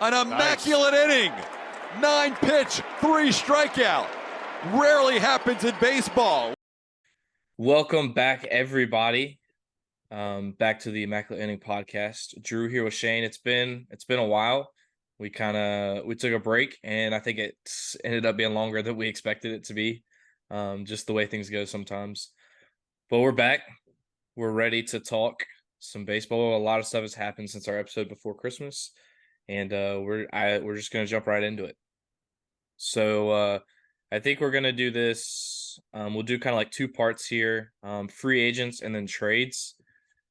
An immaculate inning. 9-pitch, 3 strikeout. Rarely happens in baseball. Welcome back, everybody. Back to the Immaculate Inning podcast. Drew here with Shane. It's been a while. We took a break, and I think it's ended up being longer than we expected it to be. Just the way things go sometimes. But we're back. We're ready to talk some baseball. A lot of stuff has happened since our episode before Christmas, and we're just gonna jump right into it. So I think we're gonna do this. We'll do kind of like two parts here: free agents and then trades.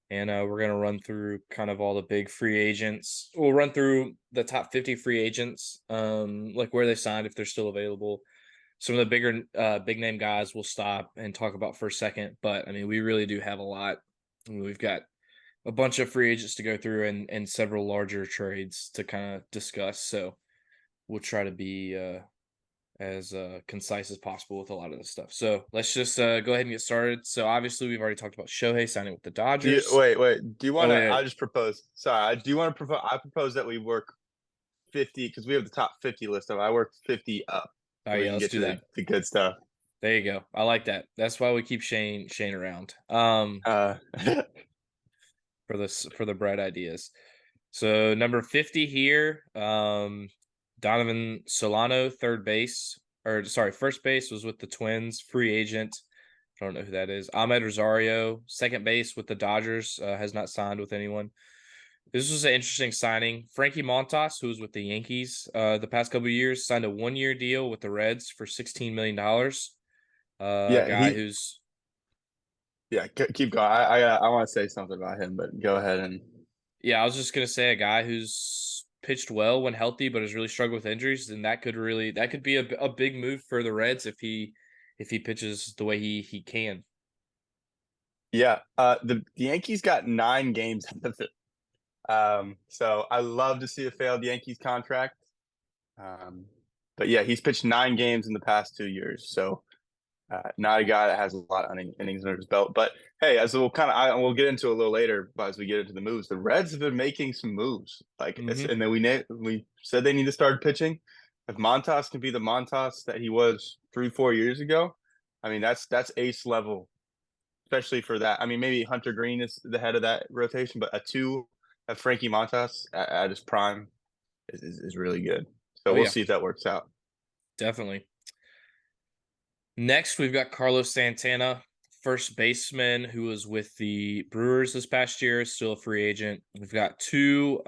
And we're going to run through kind of all the big free agents. We'll run through the top 50 free agents, like where they signed, if they're still available. Some of the bigger, big name guys we'll stop and talk about for a second. But, I mean, we really do have a lot. We've got a bunch of free agents to go through and several larger trades to kind of discuss. So we'll try to be as concise as possible with a lot of this stuff. So let's just go ahead and get started. So obviously we've already talked about Shohei signing with the Dodgers. Wait. Do you want to? I just propose. Sorry. Do you want to propose? I propose that we work 50 because we have the top 50 list of. I work 50 up. All right, let's do that. The good stuff. There you go. I like that. That's why we keep Shane around. For the bright ideas. So number 50 here. Donovan Solano, first base was with the Twins, free agent. I don't know who that is. Ahmed Rosario, second base with the Dodgers, has not signed with anyone. This was an interesting signing. Frankie Montas, who was with the Yankees the past couple of years, signed a 1-year deal with the Reds for $16 million. Keep going. I want to say something about him, but go ahead and. Yeah, I was just gonna say a guy who's pitched well when healthy, but has really struggled with injuries, and that could be a big move for the Reds if he pitches the way he can. Yeah, the Yankees got 9 games out of it. So I love to see a failed Yankees contract. But yeah, he's pitched 9 games in the past 2 years, so not a guy that has a lot of innings under his belt. But hey, as we'll get into a little later, as we get into the moves, the Reds have been making some moves. And then we said they need to start pitching. If Montas can be the Montas that he was 3-4 years ago, I mean that's ace level, especially for that. I mean, maybe Hunter Green is the head of that rotation, but a 2 of Frankie Montas at his prime is really good. So we'll see if that works out. Definitely. Next, we've got Carlos Santana, first baseman who was with the Brewers this past year, still a free agent. We've got 2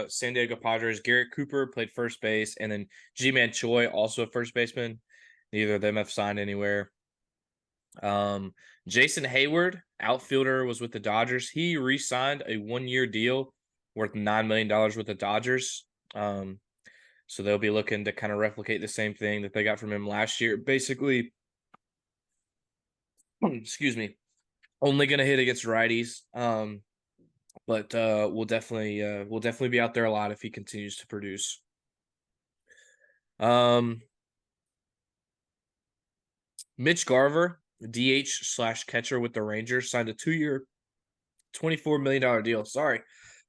San Diego Padres. Garrett Cooper played first base, and then Ji-Man Choi, also a first baseman. Neither of them have signed anywhere. Jason Hayward, outfielder, was with the Dodgers. He re-signed a 1-year deal worth $9 million with the Dodgers. So they'll be looking to kind of replicate the same thing that they got from him last year. Basically, excuse me, only going to hit against righties. But we'll definitely be out there a lot if he continues to produce. Mitch Garver, DH/catcher with the Rangers, signed a 2-year, $24 million deal. Sorry,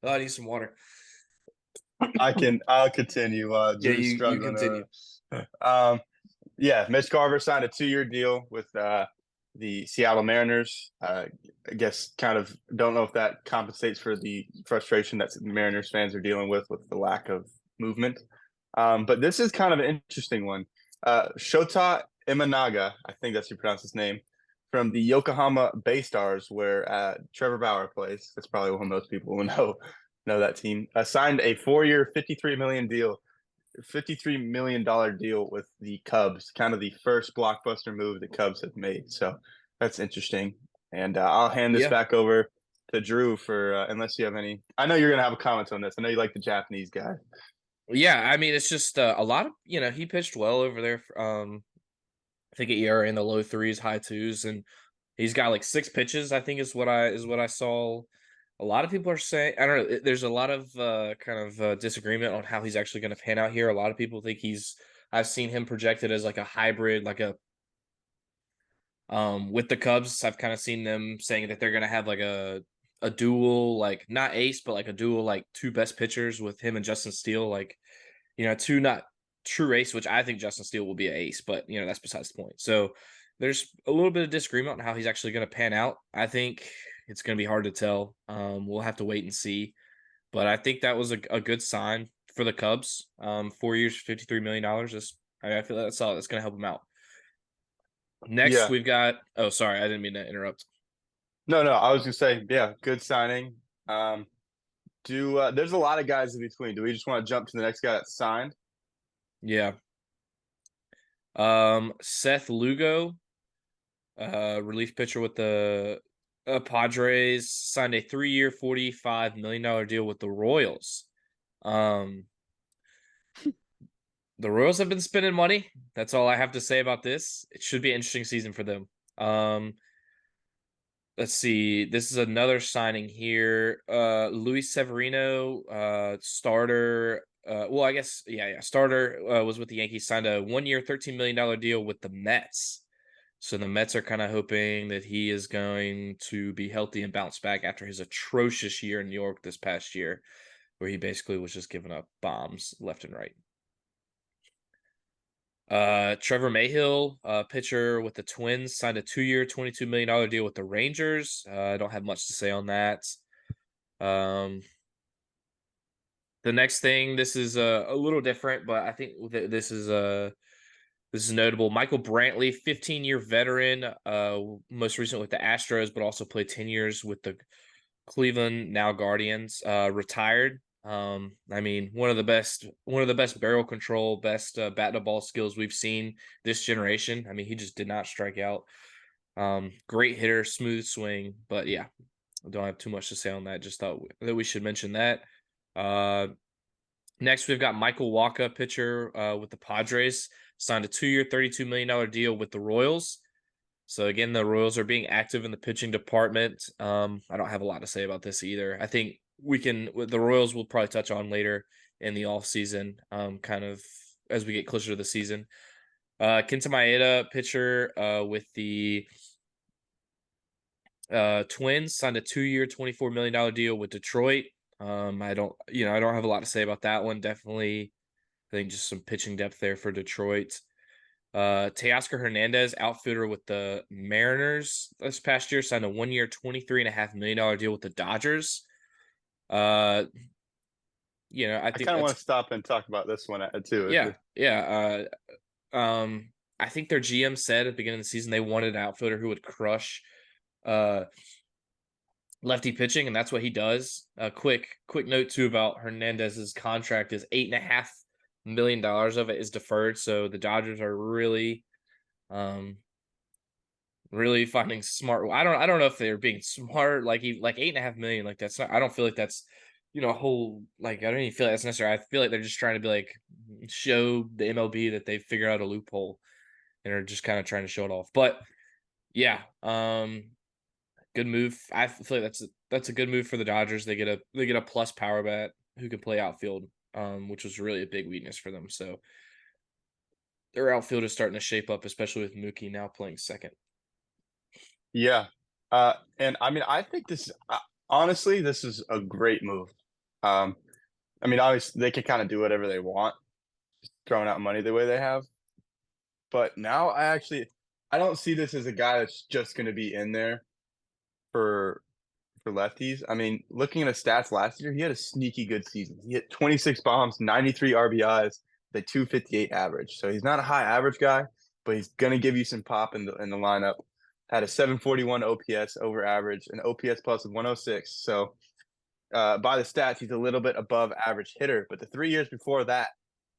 I need some water. I'll continue. You continue. Mitch Garver signed a 2-year deal with the Seattle Mariners. I guess kind of don't know if that compensates for the frustration that the Mariners fans are dealing with the lack of movement. But this is kind of an interesting one. Shota Imanaga, I think that's how you pronounce his name, from the Yokohama Bay Stars, where Trevor Bauer plays. That's probably what most people will know that team. Signed a 4-year, $53 million deal with the Cubs, kind of the first blockbuster move the Cubs have made. So that's interesting. And I'll hand this back over to Drew for unless you have any. I know you're going to have a comment on this. I know you like the Japanese guy. Yeah, I mean, it's just a lot of, he pitched well over there. I think ERA in the low 3s, high 2s, and he's got like 6 pitches, I think is what I saw. A lot of people are saying, I don't know, there's a lot of disagreement on how he's actually going to pan out here. A lot of people think I've seen him projected as like a hybrid, like a with the Cubs. I've kind of seen them saying that they're going to have like a dual, like not ace, but like a dual, like 2 best pitchers with him and Justin Steele. Like two not true ace, which I think Justin Steele will be an ace, but that's besides the point. So there's a little bit of disagreement on how he's actually going to pan out. I think it's going to be hard to tell. We'll have to wait and see. But I think that was a good sign for the Cubs. 4 years, $53 million. I feel that's solid. That's going to help them out. Next, Yeah. we've got. Oh, sorry, I didn't mean to interrupt. No, I was gonna say, yeah, good signing. There's a lot of guys in between. Do we just want to jump to the next guy that's signed? Yeah. Seth Lugo, relief pitcher with the Padres, signed a 3-year, $45 million deal with the Royals. The Royals have been spending money. That's all I have to say about this. It should be an interesting season for them. Let's see. This is another signing here. Luis Severino, starter. Well, I guess, yeah. Starter was with the Yankees, signed a 1-year, $13 million deal with the Mets. So the Mets are kind of hoping that he is going to be healthy and bounce back after his atrocious year in New York this past year, where he basically was just giving up bombs left and right. Trevor Mayhill, pitcher with the Twins, signed a 2-year, $22 million deal with the Rangers. I don't have much to say on that. The next thing, this is a little different, but I think this is notable. Michael Brantley, 15-year veteran, most recent with the Astros, but also played 10 years with the Cleveland now Guardians. Retired. I mean, one of the best barrel control, best bat to ball skills we've seen this generation. I mean, he just did not strike out. Great hitter, smooth swing, but yeah, I don't have too much to say on that. Just thought that we should mention that. Next, we've got Michael Wacha, pitcher with the Padres, signed a 2-year, $32 million deal with the Royals. So again, the Royals are being active in the pitching department. I don't have a lot to say about this either. I think the Royals will probably touch on later in the offseason, kind of as we get closer to the season. Kenta Maeda, pitcher with the Twins, signed a 2-year, $24 million deal with Detroit. I don't have a lot to say about that one. Definitely, I think just some pitching depth there for Detroit. Teoscar Hernandez, outfielder with the Mariners this past year, signed a 1-year, $23.5 million deal with the Dodgers. I think kind of want to stop and talk about this one too. Yeah. I think their GM said at the beginning of the season they wanted an outfielder who would crush lefty pitching, and that's what he does. Quick note too about Hernandez's contract is $8.5 million of it is deferred, so the Dodgers are really finding smart. I don't know if they're being smart, like $8.5 million, like that's not, I don't feel like that's a whole, like I don't even feel like that's necessary. I feel like they're just trying to be like show the MLB that they've figured out a loophole and are just kind of trying to show it off. But yeah, good move. I feel like that's a good move for the Dodgers. They get a plus power bat who can play outfield, which was really a big weakness for them. So their outfield is starting to shape up, especially with Mookie now playing second. Yeah. And I mean, I think honestly, this is a great move. I mean, obviously they can kind of do whatever they want, just throwing out money the way they have. But now I don't see this as a guy that's just going to be in there for lefties. I mean, looking at his stats last year, he had a sneaky good season. He hit 26 bombs, 93 RBIs, the 258 average. So he's not a high average guy, but he's going to give you some pop in the lineup. Had a 741 OPS over average, an OPS plus of 106. So by the stats, he's a little bit above average hitter. But the 3 years before that,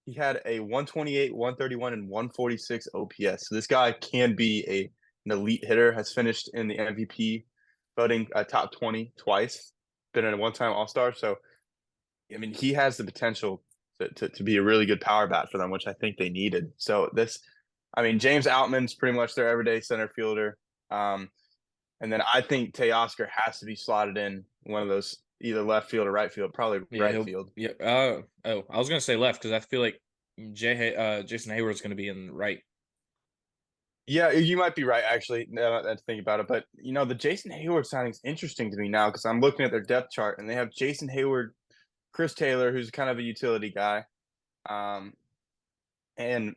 he had a 128, 131, and 146 OPS. So this guy can be an elite hitter, has finished in the MVP voting top 20 twice, been a one-time All-Star. So, I mean, he has the potential to be a really good power bat for them, which I think they needed. So James Outman's pretty much their everyday center fielder. And then I think Teoscar has to be slotted in one of those, either left field or right field, probably right field. Yeah. I was going to say left because I feel like Jason Hayward's going to be in right. Yeah, you might be right, actually, now that I think about it. But, the Jason Hayward signing is interesting to me now because I'm looking at their depth chart, and they have Jason Hayward, Chris Taylor, who's kind of a utility guy, And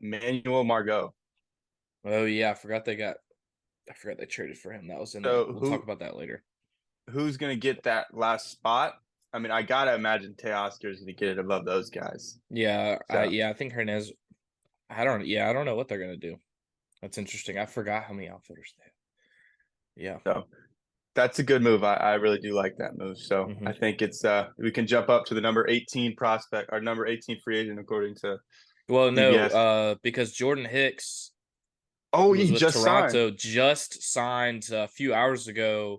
Manuel Margot. Oh yeah, I forgot they traded for him. That was in there. So We'll talk about that later. who's gonna get that last spot? I mean, I gotta imagine Teoscar is gonna get it above those guys. Yeah, So I think Hernandez. I don't know what they're gonna do. That's interesting. I forgot how many outfielders they have. Yeah. so that's a good move. I really do like that move. So Mm-hmm. I think it's we can jump up to the number 18 prospect, or number 18 free agent according to Well, no, CBS. because Jordan Hicks Oh, was he with just signed. Toronto, just signed a few hours ago.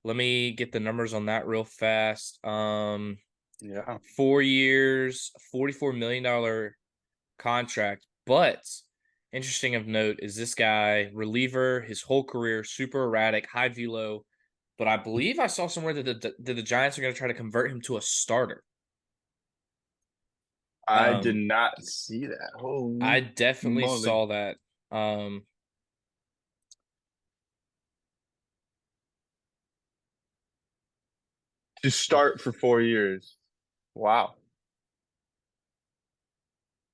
Let me get the numbers on that real fast. Yeah. 4 years, $44 million contract. But interesting of note is this guy, reliever, his whole career, super erratic, high velo. But I believe I saw somewhere that the Giants are going to try to convert him to a starter. I did not see that. I Holy definitely moly. saw that. To start for 4 years. Wow.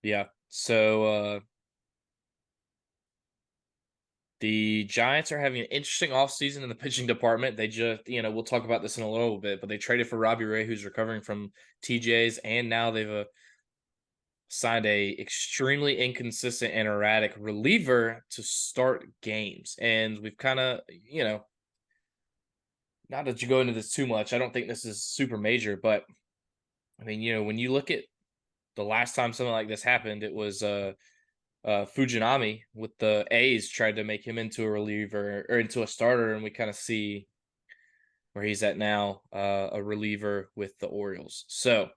Yeah. So the Giants are having an interesting offseason in the pitching department. They just, we'll talk about this in a little bit, but they traded for Robbie Ray, who's recovering from TJs, and now they've signed a extremely inconsistent and erratic reliever to start games. And we've kind of, not that you go into this too much, I don't think this is super major, but I mean, when you look at the last time something like this happened, it was Fujinami with the A's tried to make him into a reliever or into a starter, and we kind of see where he's at now, a reliever with the Orioles. So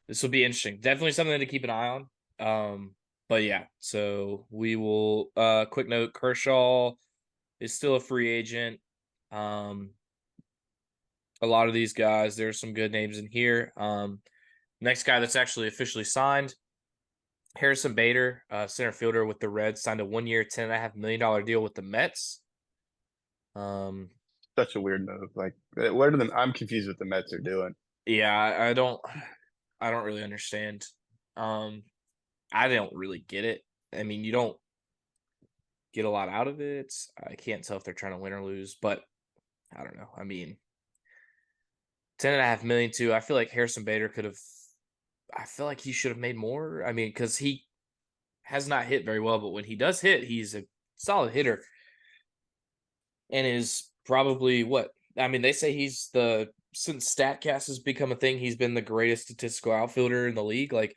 this will be interesting. Definitely something to keep an eye on. But yeah, so we will. Quick note: Kershaw is still a free agent. A lot of these guys, there's some good names in here. Next guy that's actually officially signed, Harrison Bader, center fielder with the Reds, signed a 1 year, $10.5 million deal with the Mets. Such a weird move. Like, what are them? I'm confused what the Mets are doing. Yeah, I don't really understand. I don't really get it. I mean, you don't get a lot out of it. I can't tell if they're trying to win or lose, but I don't know. I mean, 10.5 million too. I feel like Harrison Bader could have. I feel like he should have made more. I mean, because he has not hit very well, but when he does hit, he's a solid hitter, and is probably what I mean. They say he's since Statcast has become a thing, he's been the greatest statistical outfielder in the league, like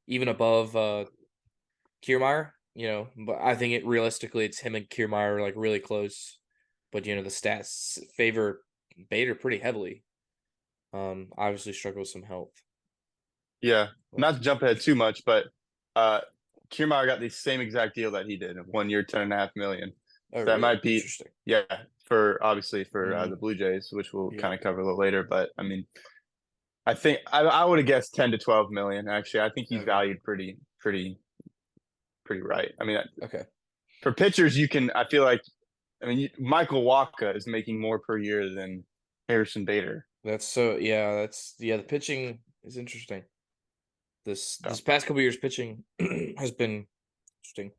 even above Kiermaier. But I think realistically it's him and Kiermaier like really close. But the stats favor Bader pretty heavily. Obviously struggle with some health. Yeah. Not to jump ahead too much, but Kiermaier got the same exact deal that he did, 1 year, 10.5 million. Oh, So that really? might be Interesting. yeah, obviously for the Blue Jays, which we'll Yeah. kind of cover a little later. But I mean, I think I would have guessed 10 to 12 million. Actually, I think he's Okay. valued pretty right. I mean, Okay. for pitchers, you can. I feel like, I mean, Michael Wacha is making more per year than Harrison Bader. The pitching is interesting. This past couple years, pitching has been interesting.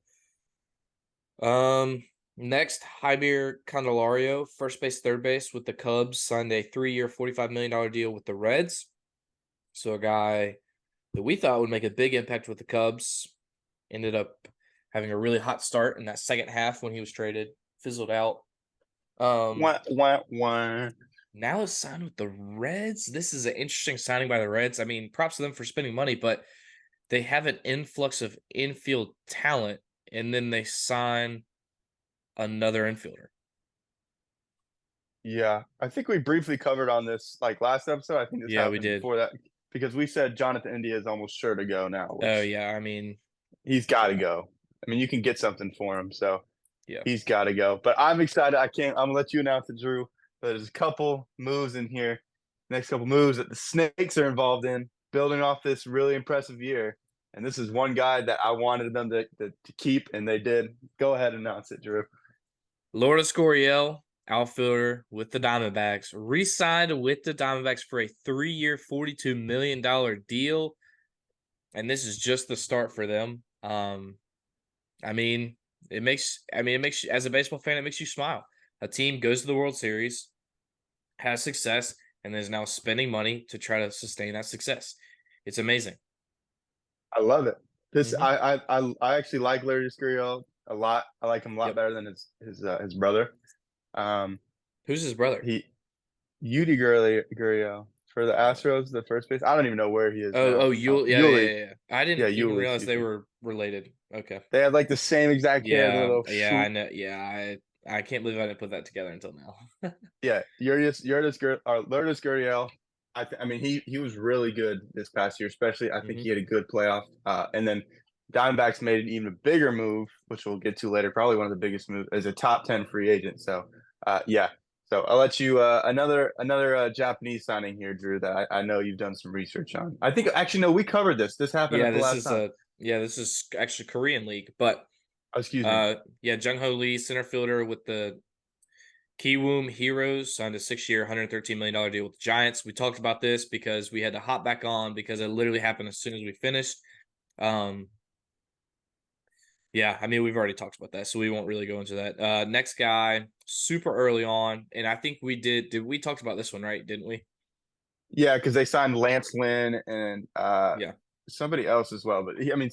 Next, Javier Candelario, first base, third base with the Cubs, signed a 3-year, $45 million deal with the Reds. So a guy that we thought would make a big impact with the Cubs ended up having a really hot start in that second half when he was traded, fizzled out. Now is signed with the Reds. This is an interesting signing by the Reds. I mean, props to them for spending money, but they have an influx of infield talent, and then they sign another infielder. Yeah, I think we briefly covered on this like last episode. I think this happened we did. before that because we said Jonathan India is almost sure to go now. Oh yeah, I mean, he's got to go. I mean, you can get something for him, so yeah, he's got to go. But I'm excited. I'm gonna let you announce it, Drew. There's a couple moves in here. Next couple moves that the Snakes are involved in, building off this really impressive year. And this is one guy that I wanted them to keep, and they did. Go ahead and announce it, Drew. Lourdes Gurriel, outfielder with the Diamondbacks, re-signed with the Diamondbacks for a 3-year, $42 million deal. and this is just the start for them. I mean, it makes you, as a baseball fan, it makes you smile. A team goes to the World Series, has success, and is now spending money to try to sustain that success. It's amazing. I love it. This Mhm. I actually like Larry Gurriel a lot. I like him a lot Yep. better than his brother. Um, Who's his brother? he Yudi Gurriel for the Astros, the first base. I don't even know where he is Oh, now. Yule. Yeah, yeah, Yuli, yeah, yeah. I yeah, didn't even Yuli. realize Excuse they me. were related. Okay. They have like the same exact hair, the Yeah, little yeah, I swoop. know. Yeah, I can't believe I didn't put that together until now. Yeah, Lourdes Gurriel. I mean, he was really good this past year, especially. I think Hmm. he had a good playoff. And then Diamondbacks made an even bigger move, which we'll get to later. Probably one of the biggest moves as a top 10 free agent. So, yeah. So I'll let you another Japanese signing here, Drew. That I know you've done some research on. I think actually no, we covered this. This happened Yeah, at the this last is time. this is actually Korean League, but Oh, excuse me. yeah, Jung Ho Lee, center fielder with the Kiwoom Heroes, signed a 6-year, $113 million deal with the Giants. We talked about this because we had to hop back on because it literally happened as soon as we finished. Um, yeah, I mean, we've already talked about that, so we won't really go into that. Next guy, super early on, and I think we did we talked about this one, right? Didn't we? Yeah, because they signed Lance Lynn and Yeah. somebody else as well. But I mean,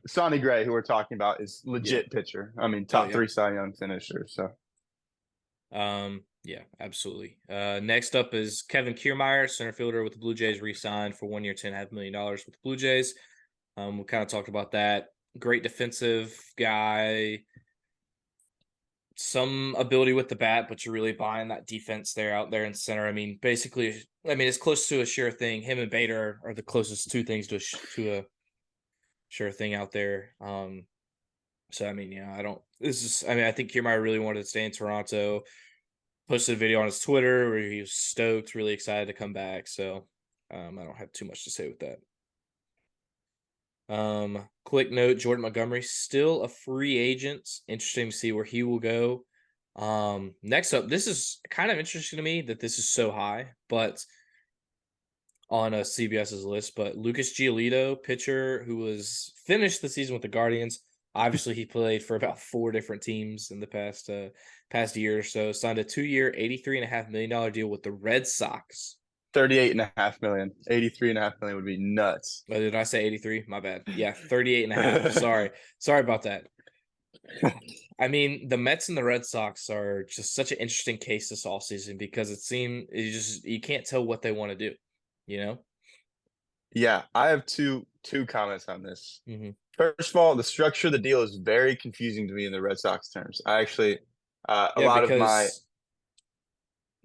Sonny Gray, who we're talking about, is Yeah. legit pitcher. I mean, Oh top yeah. three Cy Young finisher. So Yeah, absolutely. Next up is Kevin Kiermaier, center fielder with the Blue Jays, re-signed for 1 year, $10.5 million with the Blue Jays. We kind of talked about that. Great defensive guy, some ability with the bat, but you're really buying that defense there out there in center. I mean, basically, it's close to a sure thing. Him and Bader are the closest two things to a sure thing out there. So I mean, yeah, I don't. This is. I mean, I think Kiermaier really wanted to stay in Toronto. Posted a video on his Twitter where he was stoked, really excited to come back. So I don't have too much to say with that. Quick note: Jordan Montgomery still a free agent. Interesting to see where he will go. Next up, this is kind of interesting to me that this is so high, but on CBS's list. But Lucas Giolito, pitcher who was finished the season with the Guardians. Obviously, he played for about 4 different teams in the past year or so. Signed a 2-year, $83.5 million deal with the Red Sox. 38.5 million, 83.5 million would be nuts. Oh, did I say 83? My bad. Yeah, 38.5. Sorry about that. I mean, the Mets and the Red Sox are just such an interesting case this offseason because you can't tell what they want to do, you know? Yeah, I have two comments on this. Mm-hmm. First of all, the structure of the deal is very confusing to me in the Red Sox terms. I actually, a Yeah, lot of my, because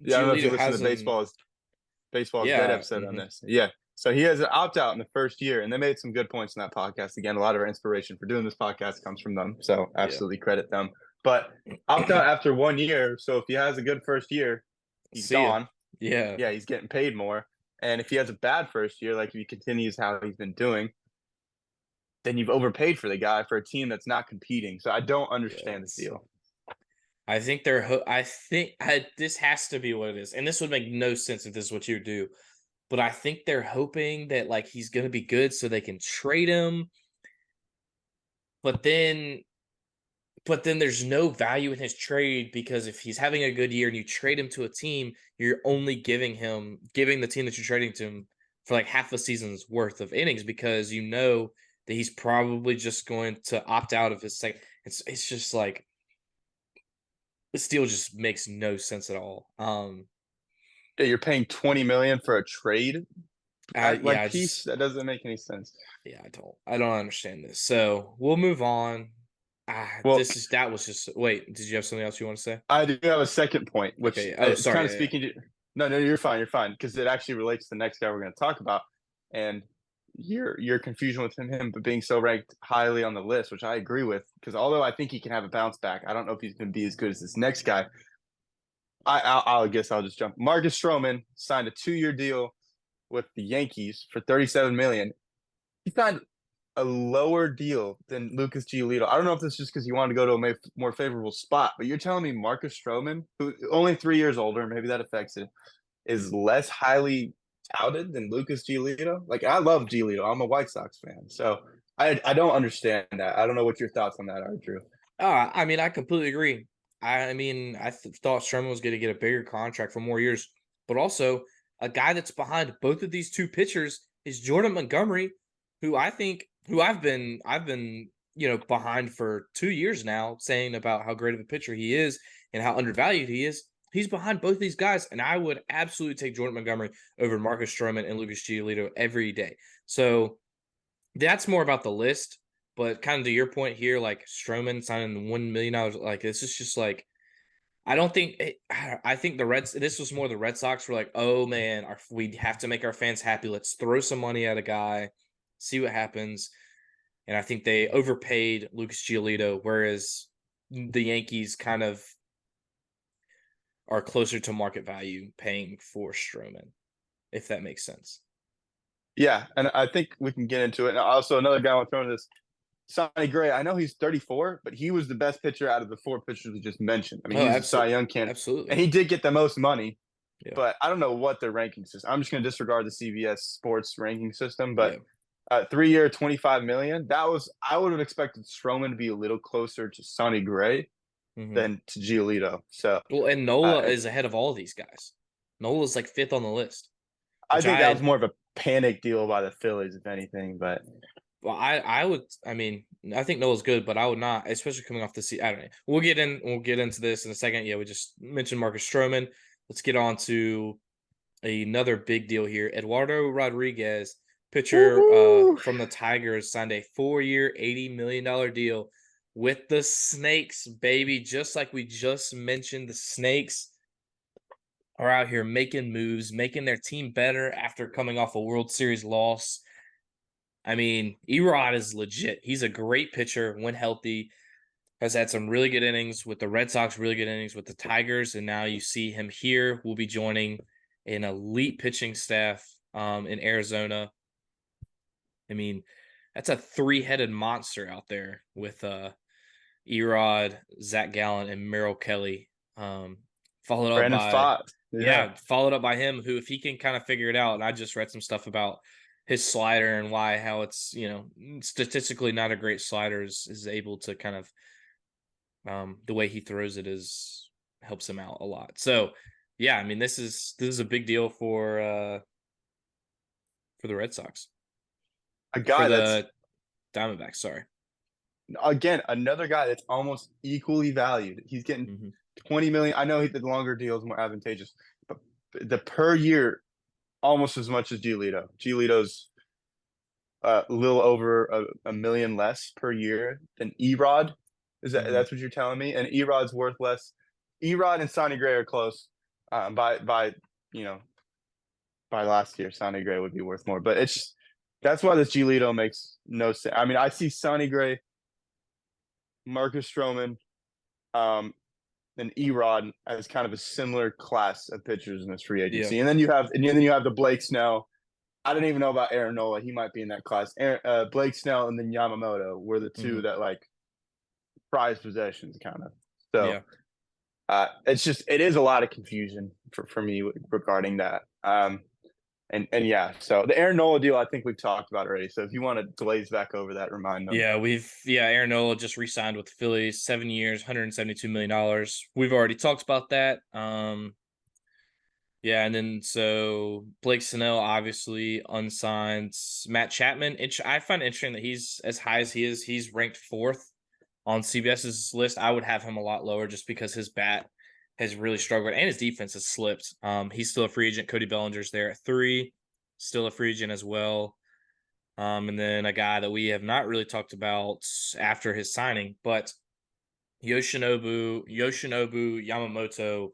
yeah, I don't know if you Giolito listen to has an Baseball's Dead yeah. episode on Mm-hmm. this. Yeah. So he has an opt out in the first year, and they made some good points in that podcast. Again, a lot of our inspiration for doing this podcast comes from them. So Yeah. absolutely credit them. But opt out after 1 year. So if he has a good first year, he's See ya. gone. Yeah. Yeah, he's getting paid more. And if he has a bad first year, like if he continues how he's been doing, then you've overpaid for the guy for a team that's not competing. So I don't understand this Yes. deal. I think this has to be what it is. And this would make no sense if this is what you do. But I think they're hoping that like he's going to be good so they can trade him. But then there's no value in his trade because if he's having a good year and you trade him to a team, you're only giving the team that you're trading to him for like half a season's worth of innings because you know that he's probably just going to opt out of his second. It's just like this deal just makes no sense at all. Yeah, you're paying 20 million for a trade Yeah, piece. That doesn't make any sense. I don't understand this. So we'll move on. Well, That was just wait. Did you have something else you want to say? I do have a second point, which Okay. Oh, it's kind sorry. of Yeah, yeah. speaking to. No, no, you're fine, because it actually relates to the next guy we're going to talk about, and your confusion with him being so ranked highly on the list, which I agree with, because although I think he can have a bounce back, I don't know if he's going to be as good as this next guy. I guess I'll just jump. Marcus Stroman signed a 2-year deal with the Yankees for 37 million. He signed a lower deal than Lucas Giolito. I don't know if this is just because he wanted to go to a more favorable spot, but you're telling me Marcus Stroman, who only 3 years older, maybe that affects it, is less highly touted than Lucas Giolito? Like, I love Giolito. I'm a White Sox fan, so I don't understand that. I don't know what your thoughts on that are, Drew. I mean, I completely agree. Thought Sherman was going to get a bigger contract for more years, but also a guy that's behind both of these two pitchers is Jordan Montgomery, who I've been behind for 2 years now, saying about how great of a pitcher he is and how undervalued he is. He's behind both these guys, and I would absolutely take Jordan Montgomery over Marcus Stroman and Lucas Giolito every day. So that's more about the list. But kind of to your point here, like Stroman signing $1 million, like this is just like I don't think I think the Reds. This was more the Red Sox were like, oh man, we have to make our fans happy. Let's throw some money at a guy, see what happens. And I think they overpaid Lucas Giolito, whereas the Yankees kind of are closer to market value paying for Stroman, if that makes sense. Yeah, and I think we can get into it. And also, another guy I want to throw in this, Sonny Gray. I know he's 34, but he was the best pitcher out of the 4 pitchers we just mentioned. I mean, Oh, he's a Cy absolutely, Young candidate, and absolutely. he did get the most money. Yeah, But I don't know what their ranking system. I'm just going to disregard the CBS Sports ranking system. But yeah. 3-year, $25 million. I would have expected Stroman to be a little closer to Sonny Gray Mm-hmm. than to Giolito. So Well, and Nola is ahead of all these guys. Nola's like 5th on the list, I which think that was more of a panic deal by the Phillies, if anything. But I mean, I think Nola's good, but I would not, especially coming off the season. I don't know. We'll get into this in a second. Yeah, we just mentioned Marcus Stroman. Let's get on to another big deal here. Eduardo Rodriguez, pitcher from the Tigers, signed a 4-year, $80 million deal with the Snakes, baby. Just like we just mentioned, the Snakes are out here making moves, making their team better after coming off a World Series loss. I mean, Erod is legit. He's a great pitcher when healthy. Has had some really good innings with the Red Sox, really good innings with the Tigers, and now you see him here. We'll be joining an elite pitching staff in Arizona. I mean, that's a 3-headed monster out there with Erod, Zach Gallen, and Merrill Kelly. Followed up Brandon by Pfaadt, yeah. followed up by him, who if he can kind of figure it out, and I just read some stuff about his slider and how it's statistically not a great slider is able to kind of the way he throws it helps him out a lot. So yeah, I mean this is a big deal for the Red Sox. A For guy that's the Diamondbacks, sorry. again another guy that's almost equally valued. He's getting Mm-hmm. 20 million. I know the longer deal is more advantageous, but the per year almost as much as Giolito. Giolito's a little over a million less per year than Erod. Mm-hmm. That's what you're telling me? And Erod's worth less. Erod and Sonny Gray are close. By by last year, Sonny Gray would be worth more. But that's why this Giolito makes no sense. I mean, I see Sonny Gray, Marcus Stroman, and Erod as kind of a similar class of pitchers in this free agency. Yeah. And then you have the Blake Snell. I don't even know about Aaron Nola. He might be in that class. Blake Snell and then Yamamoto were the two that like prize possessions kind of. So it is a lot of confusion for me regarding that. And yeah, so the Aaron Nola deal I think we've talked about already. So if you want to glaze back over that, remind them. Yeah, Aaron Nola just re-signed with the Phillies, 7 years, $172 million. We've already talked about that. Yeah, and then so Blake Snell obviously unsigned. Matt Chapman. I find it interesting that he's as high as he is. He's ranked 4th on CBS's list. I would have him a lot lower just because his bat has really struggled and his defense has slipped. He's still a free agent. Cody Bellinger's there at 3, still a free agent as well. And then a guy that we have not really talked about after his signing, but Yoshinobu Yamamoto,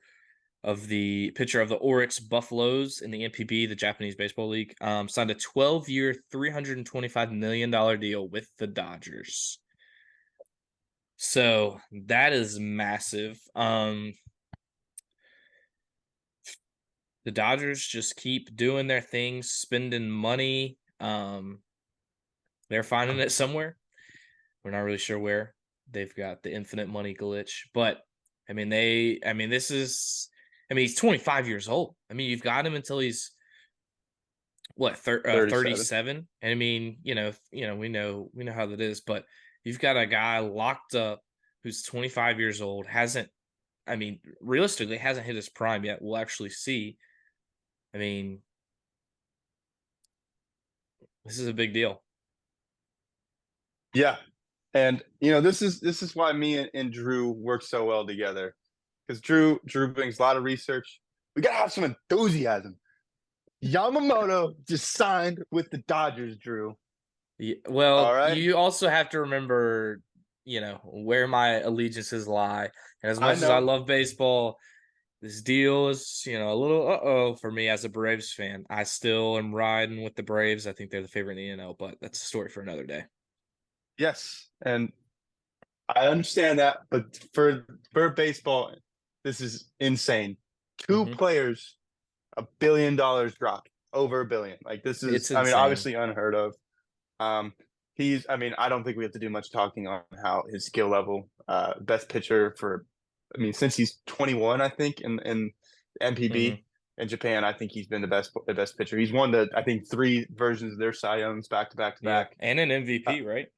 of the pitcher of the Oryx Buffaloes in the NPB, the Japanese Baseball League, signed a 12-year, $325 million deal with the Dodgers. So that is massive. The Dodgers just keep doing their thing, spending money. They're finding it somewhere. We're not really sure where. They've got the infinite money glitch, but I mean, he's 25 years old. I mean, you've got him until he's 37. 37. And I mean, we know how that is, but you've got a guy locked up who's 25 years old, realistically hasn't hit his prime yet. We'll actually see. I mean, this is a big deal. Yeah. And this is why me and Drew work so well together. Because Drew brings a lot of research. We gotta have some enthusiasm. Yamamoto just signed with the Dodgers, Drew. Yeah, well, All right. you also have to remember, where my allegiances lie. And as I much as I know. love baseball, this deal is, a little uh-oh for me as a Braves fan. I still am riding with the Braves. I think they're the favorite in the NL, but that's a story for another day. Yes. And I understand that, but for baseball, this is insane. Two Mhm. players, $1 billion dropped, over $1 billion. Like this is, It's insane. obviously unheard of. I don't think we have to do much talking on how his skill level, best pitcher since he's 21, I think, in MPB in Japan, I think he's been the best pitcher. He's won I think 3 versions of their Cy Youngs back to back. And an MVP, right?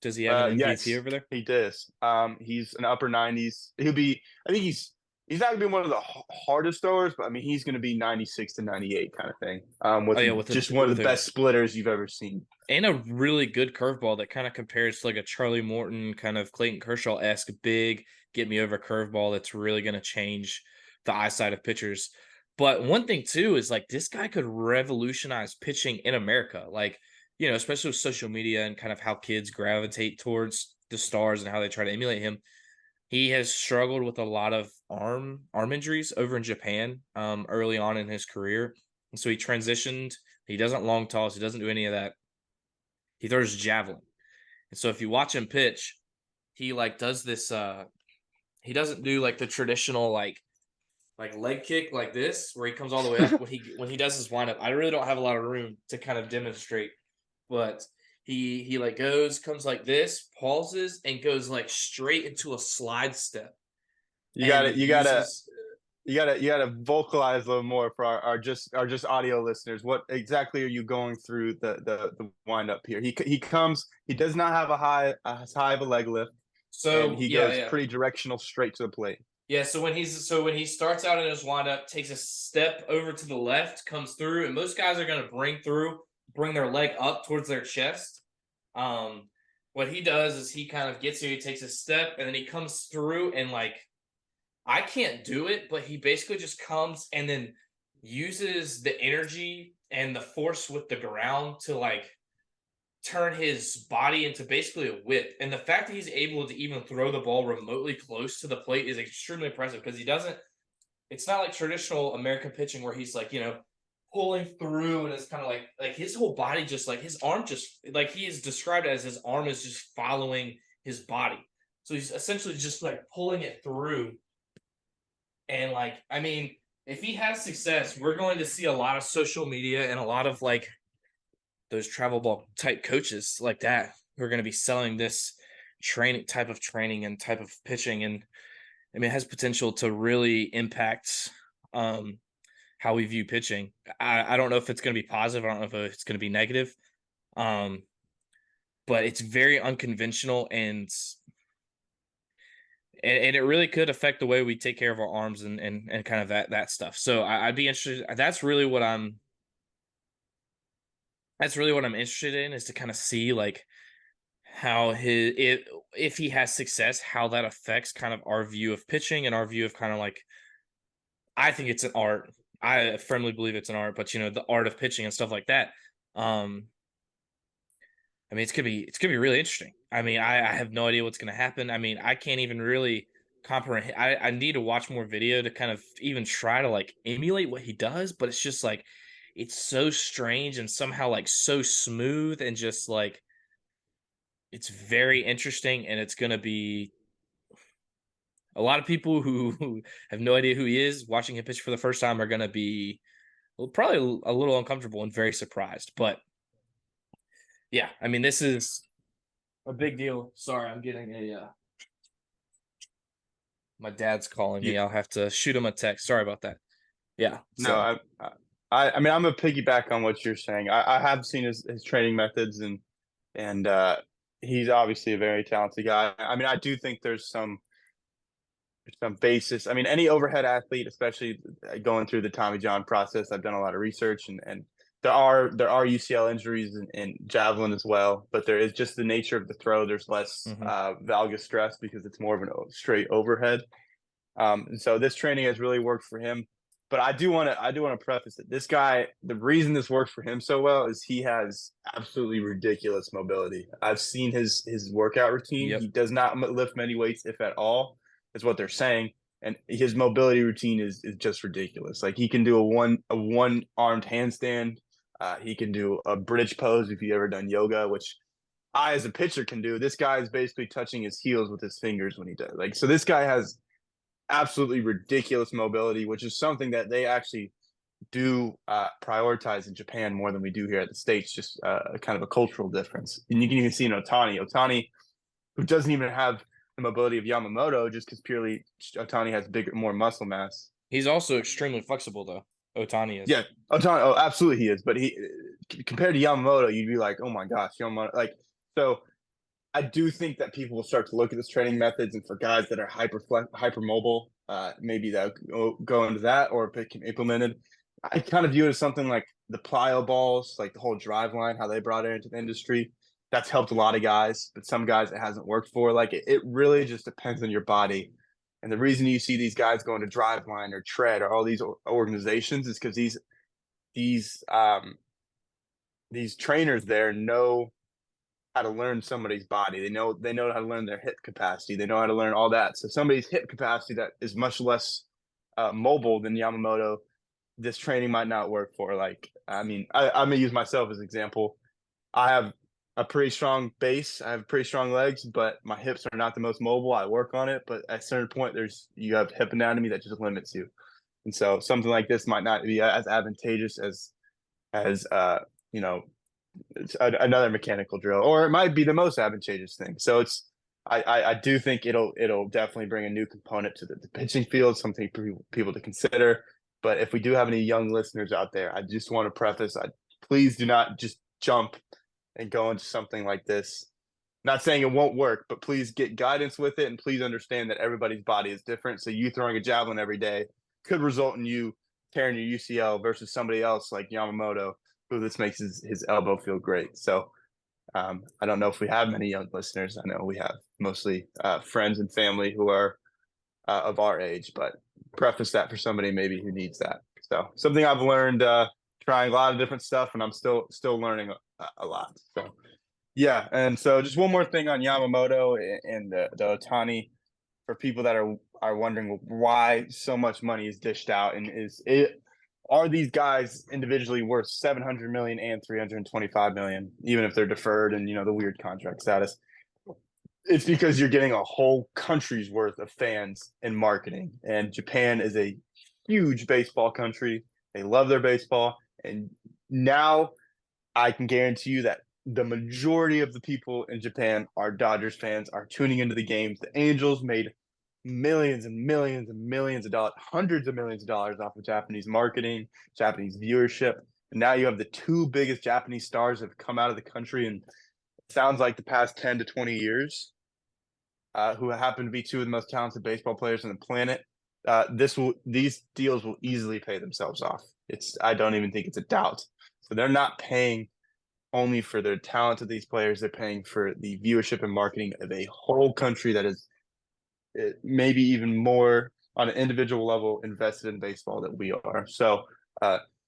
Does he have an MVP Yes, over there? he does. He's an upper 90s. I think he's not gonna be one of the hardest throwers, but he's gonna be 96 to 98 kind of thing. With just one of the best splitters you've ever seen. And a really good curveball that kind of compares to like a Charlie Morton kind of Clayton Kershaw-esque big get me over curveball that's really going to change the eyesight of pitchers. But one thing too is like this guy could revolutionize pitching in America. Like, especially with social media and kind of how kids gravitate towards the stars and how they try to emulate him. He has struggled with a lot of arm injuries over in Japan early on in his career. And so he transitioned. He doesn't long toss. He doesn't do any of that. He throws javelin. And so if you watch him pitch, he like does this he doesn't do like the traditional like leg kick like this where he comes all the way up when he does his windup. I really don't have a lot of room to kind of demonstrate, but he like comes like this, pauses and goes like straight into a slide step. You gotta vocalize a little more for our just audio listeners. What exactly are you going through the wind up here? He comes. He does not have as high of a leg lift, So and he goes pretty directional straight to the plate. Yeah, so when he starts out in his windup, takes a step over to the left, comes through, and most guys are going to bring their leg up towards their chest. What he does is he kind of gets here, he takes a step, and then he comes through, and like I can't do it, but he basically just comes and then uses the energy and the force with the ground to like turn his body into basically a whip. And the fact that he's able to even throw the ball remotely close to the plate is extremely impressive because it's not like traditional American pitching where he's like, pulling through and it's kind of like his whole body just like his arm just like he is described as his arm is just following his body. So he's essentially just like pulling it through. And like, if he has success, we're going to see a lot of social media and a lot of like those travel ball type coaches like that who are going to be selling this type of training and type of pitching. And it has potential to really impact how we view pitching. I don't know if it's going to be positive. I don't know if it's going to be negative. But it's very unconventional and it really could affect the way we take care of our arms and kind of that stuff. So I'd be interested. That's really what I'm interested in is to kind of see like how if he has success, how that affects kind of our view of pitching and our view of kind of like, I think it's an art. I firmly believe it's an art, but the art of pitching and stuff like that. It's gonna be really interesting. I have no idea what's gonna happen. I can't even really comprehend. I need to watch more video to kind of even try to like emulate what he does, but it's just like it's so strange and somehow like so smooth and just like it's very interesting and it's gonna be a lot of people who have no idea who he is watching him pitch for the first time are gonna be probably a little uncomfortable and very surprised. But yeah, this is a big deal. Sorry, I'm getting my dad's calling me. I'll have to shoot him a text. Sorry about that. Yeah. No, I mean, I'm gonna piggyback on what you're saying. I have seen his training methods, and he's obviously a very talented guy. I mean, I do think there's some basis. I mean, any overhead athlete, especially going through the Tommy John process, I've done a lot of research, and there are UCL injuries in javelin as well, but there is just the nature of the throw. There's less Mhm. valgus stress because it's more of a straight overhead. And so this training has really worked for him. But I do want to preface it. This guy, the reason this works for him so well is he has absolutely ridiculous mobility. I've seen his workout routine. Yep. He does not lift many weights, if at all, is what they're saying. And his mobility routine is just ridiculous. Like he can do a one armed handstand. He can do a bridge pose if you ever done yoga, which I as a pitcher can do. This guy is basically touching his heels with his fingers when he does. Like so, this guy has absolutely ridiculous mobility, which is something that they actually do prioritize in Japan more than we do here at the States, just kind of a cultural difference. And you can even see in Otani. Otani, who doesn't even have the mobility of Yamamoto, just because purely Otani has bigger, more muscle mass. He's also extremely flexible, though. Otani is. Yeah, Otani, oh, absolutely he is. But he, compared to Yamamoto, you'd be like, oh my gosh, Yamamoto. Like, so I do think that people will start to look at this training methods, and for guys that are hyper mobile, maybe that go into that, or if it can be implemented. I kind of view it as something like the plyo balls, like the whole drive line, how they brought it into the industry. That's helped a lot of guys, but some guys it hasn't worked for. Like it really just depends on your body. And the reason you see these guys going to drive line or tread or all these organizations is because these trainers there know how to learn somebody's body. They know how to learn their hip capacity. They know how to learn all that. So somebody's hip capacity that is much less mobile than Yamamoto, this training might not work for. Like, I mean, I'm gonna use myself as an example. I have a pretty strong base. I have pretty strong legs, but my hips are not the most mobile. I work on it, but at a certain point, you have hip anatomy that just limits you. And so something like this might not be as advantageous as you know it's another mechanical drill, or it might be the most advantageous thing. So I do think it'll definitely bring a new component to the pitching field, something for people to consider. But if we do have any young listeners out there, I just want to preface: please do not just jump and go into something like this. Not saying it won't work, but please get guidance with it, and please understand that everybody's body is different. So you throwing a javelin every day could result in you tearing your UCL versus somebody else like Yamamoto, who this makes his elbow feel great. So I don't know if we have many young listeners. I know we have mostly friends and family who are of our age, but preface that for somebody maybe who needs that. So something I've learned trying a lot of different stuff, and I'm still learning a lot. So yeah, and so just one more thing on Yamamoto and the Otani for people that are wondering why so much money is dished out, and are these guys individually worth 700 million and 325 million, even if they're deferred and the weird contract status? It's because you're getting a whole country's worth of fans and marketing, and Japan is a huge baseball country. They love their baseball, and now I can guarantee you that the majority of the people in Japan are Dodgers fans, are tuning into the games. The Angels made millions and millions and millions of dollars, hundreds of millions of dollars off of Japanese marketing, Japanese viewership. And now you have the two biggest Japanese stars that have come out of the country in sounds like the past 10 to 20 years, who happen to be two of the most talented baseball players on the planet. These deals will easily pay themselves off. I don't even think it's a doubt. So they're not paying only for the talent of these players. They're paying for the viewership and marketing of a whole country that is maybe even more on an individual level invested in baseball that we are. So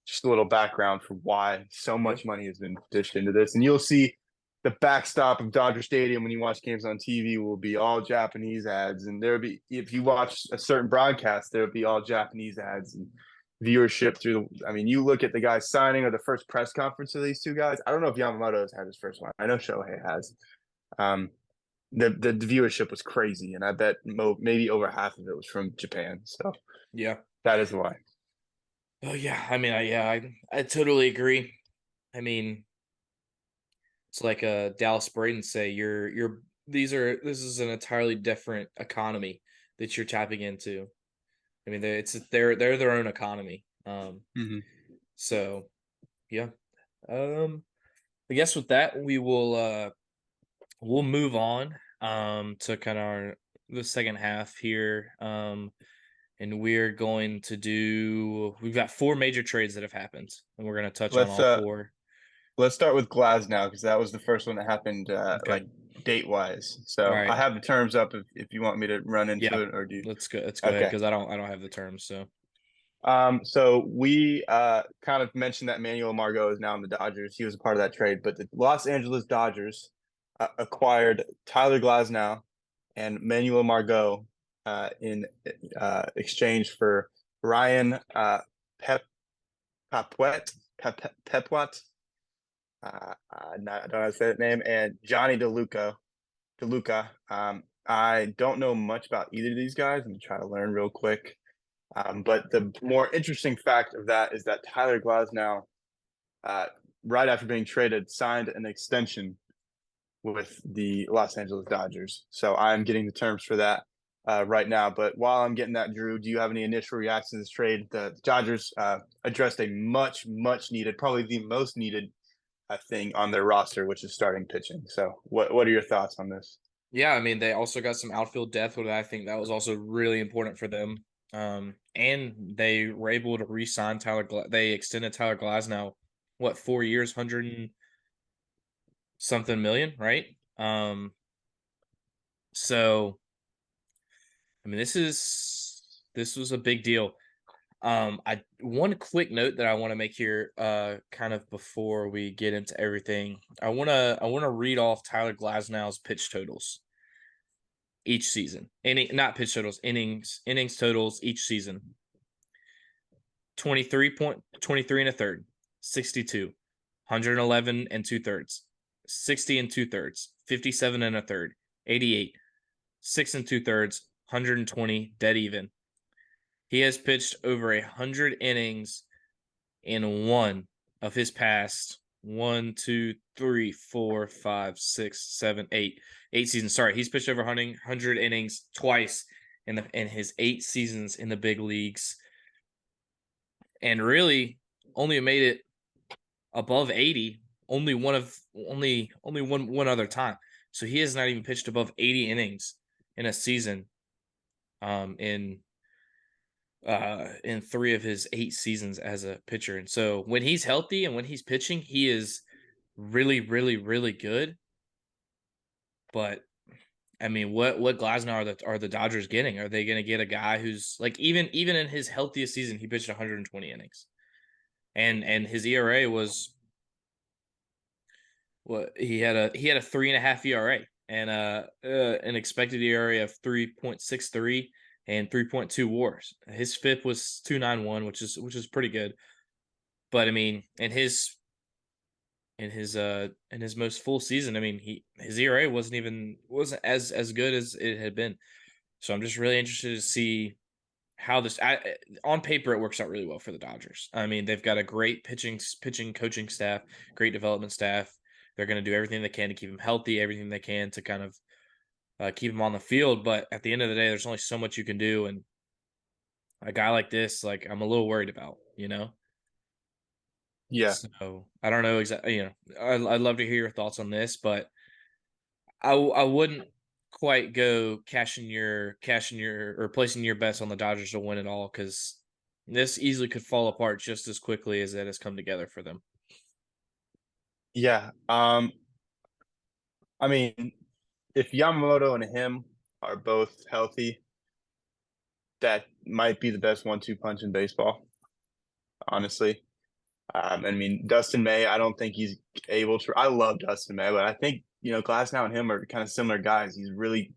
just a little background for why so much money has been dished into this. And you'll see the backstop of Dodger Stadium when you watch games on TV will be all Japanese ads. And there'll be, if you watch a certain broadcast, there'll be all Japanese ads and viewership through. I mean, you look at the guys signing or the first press conference of these two guys. I don't know if Yamamoto has had his first one. I know Shohei has. The viewership was crazy, and I bet maybe over half of it was from Japan. So Yeah. that is why. Oh yeah. I mean, I totally agree. I mean, it's like Dallas Braden say, this is an entirely different economy that you're tapping into. I mean, they're their own economy. Mm-hmm. So, yeah. I guess with that we will we'll move on to kind of the second half here. And we're going to we've got 4 major trades that have happened, and we're going to touch on Let's all 4. let's start with Glasnow because that was the first one that happened Okay. date wise. All So I right. have the terms up if you want me to run Yeah. into it, or do you? Let's go ahead Okay. because I don't have the terms. So So we kind of mentioned that Manuel Margot is now in the Dodgers. He was a part of that trade, but the Los Angeles Dodgers acquired Tyler Glasnow and Manuel Margot in exchange for Ryan Pep Papuet Pepwat. I don't know how to say that name, and Johnny DeLuca. I don't know much about either of these guys. I'm gonna try to learn real quick. But the more interesting fact of that is that Tyler Glasnow, uh, right after being traded, signed an extension with the Los Angeles Dodgers. So I'm getting the terms for that right now. But while I'm getting that, Drew, do you have any initial reactions to this trade? The Dodgers addressed a much needed, probably the most needed thing on their roster, which is starting pitching. So what are your thoughts on this? yeah, I mean they also got some outfield depth, which I think that was also really important for them. And they were able to re-sign they extended Tyler Glasnow, what, 4 years, 100 and something million, right? So I mean this was a big deal. I one quick note that I want to make here, kind of before we get into everything. I wanna read off Tyler Glasnow's pitch totals each season. Not pitch totals, innings totals each season. 23 and a third, 62, 111 and 2/3, 60 and 2/3, 57 and a third, 88, 6 and 2/3, 120, dead even. He has pitched over 100 innings in one of his past 1, 2, 3, 4, 5, 6, 7, 8 seasons. Sorry, he's pitched over 100 innings twice in his 8 seasons in the big leagues, and really only made it above 80 only one other time. So he has not even pitched above 80 innings in a season in 3 of his 8 seasons as a pitcher. And so when he's healthy and when he's pitching, he is really, really, really good. But I mean, what Glasnow are the Dodgers getting? Are they going to get a guy who's like even in his healthiest season, he pitched 120 innings, and his ERA was he had a 3.5 ERA and an expected ERA of 3.63 and 3.2 WARs. His FIP was 2.91, which is pretty good. But I mean, in his most full season, I mean, his ERA wasn't as good as it had been. So I'm just really interested to see how on paper it works out really well for the Dodgers. I mean, they've got a great pitching coaching staff, great development staff. They're going to do everything they can to keep him healthy, everything they can to kind of keep him on the field. But at the end of the day, there's only so much you can do, and a guy like this, like, I'm a little worried about, you know. Yeah. So I don't know exactly. You know, I'd love to hear your thoughts on this, but I wouldn't quite go cashing your or placing your bets on the Dodgers to win it all, because this easily could fall apart just as quickly as it has come together for them. Yeah. I mean, if Yamamoto and him are both healthy, that might be the best 1-2 punch in baseball, honestly. I mean, Dustin May, I don't think he's able to. I love Dustin May, but I think, Glasnow and him are kind of similar guys. He's really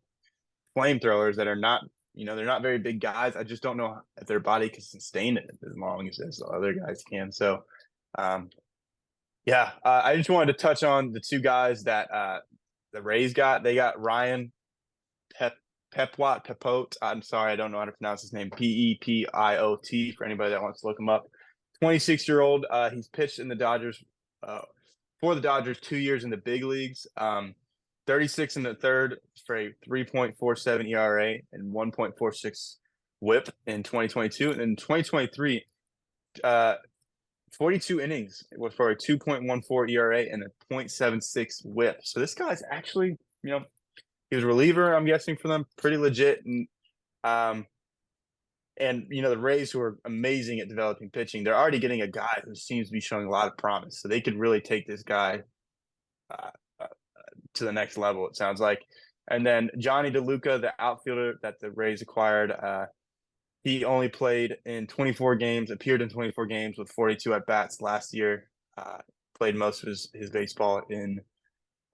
flamethrowers that are not, they're not very big guys. I just don't know if their body can sustain it as long as the other guys can. So, yeah, I just wanted to touch on the 2 guys that the Rays got. They got Ryan Pepot. I'm sorry, I don't know how to pronounce his name. Pepiot for anybody that wants to look him up. 26-year-old. He's pitched in the Dodgers for the Dodgers 2 years in the big leagues. 36 in the third for a 3.47 ERA and 1.46 WHIP in 2022. And in 2023, 42 innings for a 2.14 ERA and a .76 WHIP. So this guy's actually, he was a reliever, I'm guessing, for them, pretty legit. Um, and the Rays, who are amazing at developing pitching, they're already getting a guy who seems to be showing a lot of promise. So they could really take this guy uh, uh, to the next level, it sounds like. And then Johnny DeLuca, the outfielder that the Rays acquired, he only played in 24 games, appeared in 24 games with 42 at bats last year. Played most of his baseball in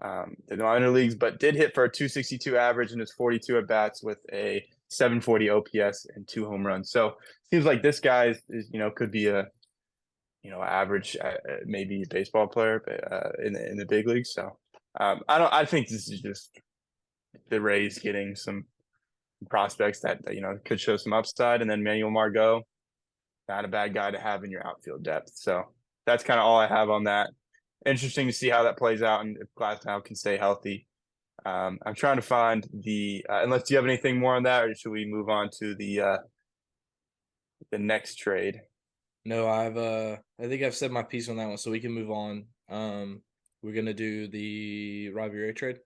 the minor leagues, but did hit for a 262 average in his 42 at bats with a 740 OPS and 2 home runs. So seems like this guy is could be a average maybe a baseball player in the big leagues. So I think this is just the Rays getting some prospects that could show some upside, and then Manuel Margot, not a bad guy to have in your outfield depth. So that's kind of all I have on that. Interesting to see how that plays out and if Glasnow can stay healthy. I'm trying to find unless do you have anything more on that, or should we move on to the next trade? No, I think I've said my piece on that one, so we can move on. We're gonna do the Robbie Ray trade.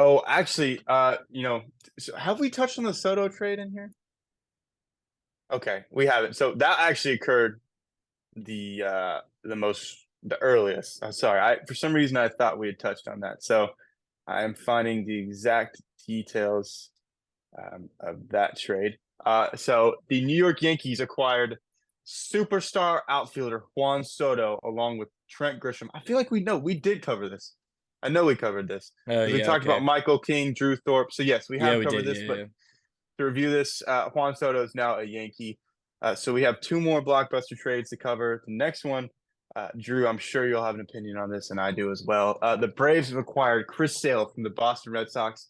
Oh, actually, so have we touched on the Soto trade in here? Okay, we haven't. So that actually occurred the earliest. I'm sorry. For some reason I thought we had touched on that. So I am finding the exact details of that trade. So the New York Yankees acquired superstar outfielder Juan Soto along with Trent Grisham. I feel like we did cover this. I know we covered this. Oh We yeah, talked okay. about Michael King, Drew Thorpe. So yes, we Yeah, have we covered did. this, Yeah, but yeah. to review this, Juan Soto is now a Yankee. So we have 2 more blockbuster trades to cover. The next one, Drew, I'm sure you'll have an opinion on this, and I do as well. The Braves have acquired Chris Sale from the Boston Red Sox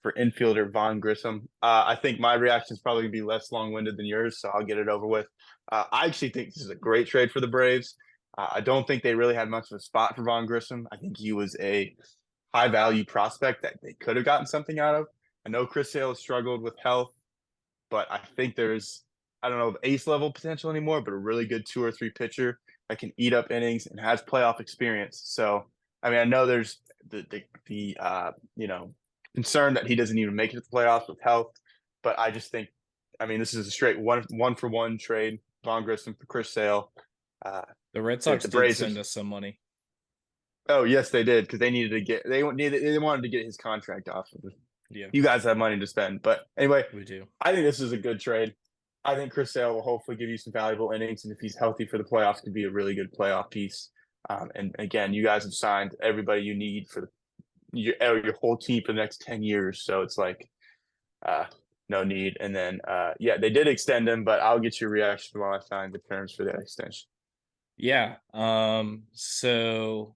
for infielder Vaughn Grissom. I think my reaction is probably going to be less long-winded than yours, so I'll get it over with. I actually think this is a great trade for the Braves. I don't think they really had much of a spot for Vaughn Grissom. I think he was a high-value prospect that they could have gotten something out of. I know Chris Sale has struggled with health, but I think I don't know if ace level potential anymore, but a really good 2 or 3 pitcher that can eat up innings and has playoff experience. So, I mean, I know there's the concern that he doesn't even make it to the playoffs with health, but I just think, I mean, this is a straight one for one trade. Vaughn Grissom for Chris Sale. The Red Sox The did Braves send us some money. Oh yes, they did, because they wanted to get his contract off. Yeah, You guys have money to spend, but anyway, we do. I think this is a good trade. I think Chris Sale will hopefully give you some valuable innings, and if he's healthy for the playoffs, could be a really good playoff piece. And again, you guys have signed everybody you need for your whole team for the next 10 years, so it's like no need. And then yeah, they did extend him, but I'll get your reaction while I find the terms for that extension. Yeah. So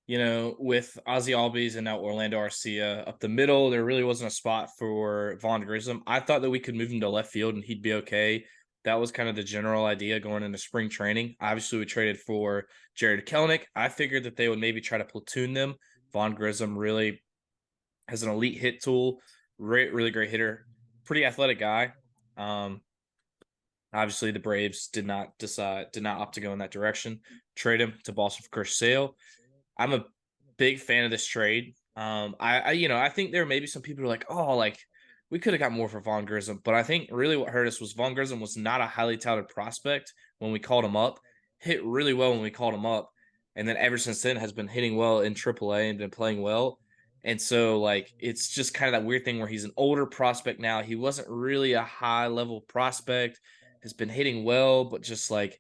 with Ozzy Albies and now Orlando Arcia up the middle, there really wasn't a spot for Vaughn Grissom. I thought that we could move him to left field and he'd be okay. That was kind of the general idea going into spring training. Obviously, we traded for Jared Kelenic. I figured that they would maybe try to platoon them. Vaughn Grissom really has an elite hit tool, really great hitter, pretty athletic guy. Obviously, the Braves did not opt to go in that direction. Trade him to Boston for Chris Sale. I'm a big fan of this trade. I think there may be some people who are like, oh, like we could have got more for Vaughn Grissom, but I think really what hurt us was Vaughn Grissom was not a highly touted prospect when we called him up. Hit really well when we called him up, and then ever since then has been hitting well in AAA and been playing well. And so, like, it's just kind of that weird thing where he's an older prospect now. He wasn't really a high level prospect, has been hitting well, but just like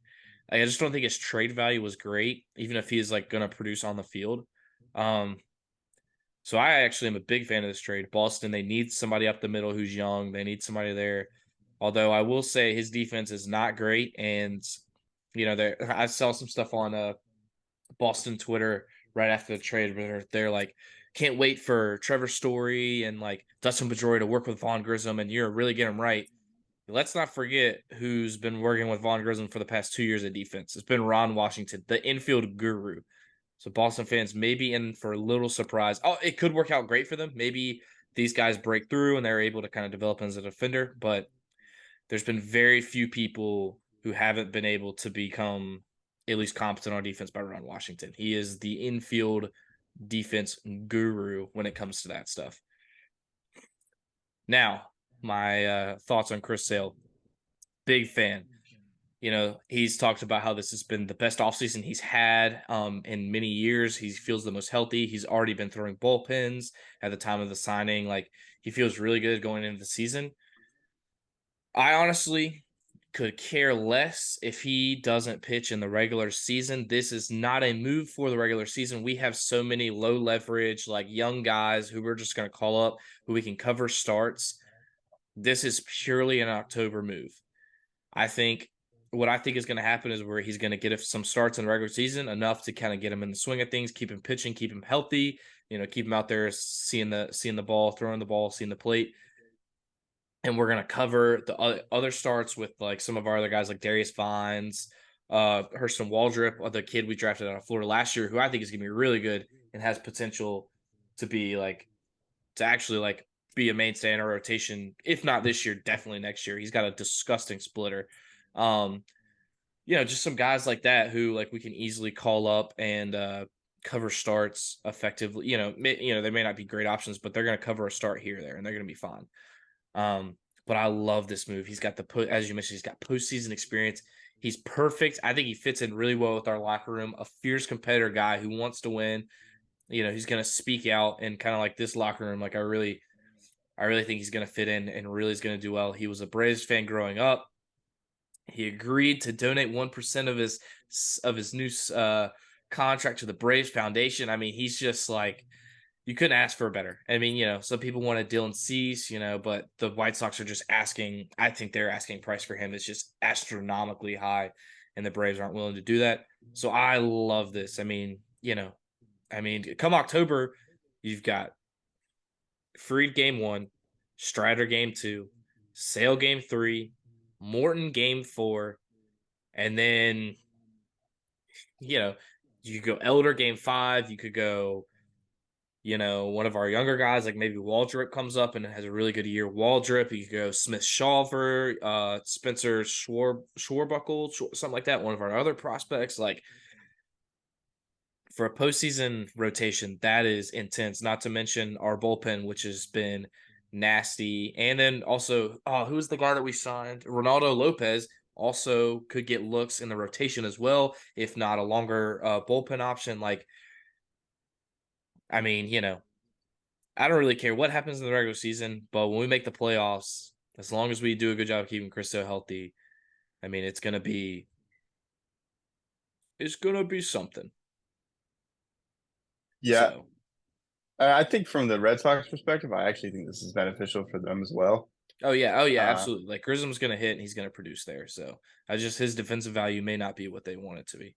I just don't think his trade value was great, even if he's like going to produce on the field. Um, so I actually am a big fan of this trade. Boston, they need somebody up the middle who's young. They need somebody there. Although I will say his defense is not great, and I saw some stuff on Boston Twitter right after the trade where they're like, can't wait for Trevor Story and like Dustin Pedroia to work with Vaughn Grissom, and you're really getting him right. Let's not forget who's been working with Vaughn Grissom for the past 2 years of defense. It's been Ron Washington, the infield guru. So Boston fans may be in for a little surprise. Oh, it could work out great for them. Maybe these guys break through and they're able to kind of develop as a defender. But there's been very few people who haven't been able to become at least competent on defense by Ron Washington. He is the infield defense guru when it comes to that stuff. Now, my thoughts on Chris Sale. Big fan. He's talked about how this has been the best offseason he's had in many years. He feels the most healthy. He's already been throwing bullpens at the time of the signing. Like, he feels really good going into the season. I honestly could care less if he doesn't pitch in the regular season. This is not a move for the regular season. We have so many low leverage, like young guys who we're just going to call up, who we can cover starts. This is purely an October move. What I think is going to happen is where he's going to get some starts in the regular season, enough to kind of get him in the swing of things, keep him pitching, keep him healthy, keep him out there seeing the ball, throwing the ball, seeing the plate. And we're going to cover the other starts with like some of our other guys like Darius Vines, Hurston Waldrop, the kid we drafted out of Florida last year, who I think is going to be really good and has potential to be actually be a mainstay in our rotation. If not this year, definitely next year. He's got a disgusting splitter. Just some guys like that who we can easily call up and cover starts effectively. They may not be great options, but they're going to cover a start here or there, and they're going to be fine. But I love this move. He's got as you mentioned, he's got postseason experience. He's perfect. I think he fits in really well with our locker room. A fierce competitor guy who wants to win. He's going to speak out and kind of like this locker room. I really think he's going to fit in and really is going to do well. He was a Braves fan growing up. He agreed to donate 1% of his new contract to the Braves Foundation. I mean, he's just you couldn't ask for better. I mean, some people wanted Dylan Cease, but the White Sox are just asking. I think their asking price for him is just astronomically high, and the Braves aren't willing to do that. So I love this. Come October, you've got Fried Game 1, Strider Game 2, Sale Game 3, Morton Game 4, and then you could go Elder Game 5. You could go one of our younger guys, like maybe Waldrop comes up and has a really good year. Waldrop, you could go Smith Shawver, Spencer Schwarbuckle, something like that. One of our other prospects. For a postseason rotation, that is intense. Not to mention our bullpen, which has been nasty. And then also, who's the guy that we signed? Ronaldo Lopez also could get looks in the rotation as well, if not a longer bullpen option. I don't really care what happens in the regular season, but when we make the playoffs, as long as we do a good job of keeping Cristo healthy, it's gonna be something. Yeah. So. I think from the Red Sox perspective, I actually think this is beneficial for them as well. Oh yeah, absolutely. Grisham's gonna hit and he's gonna produce there. So his defensive value may not be what they want it to be.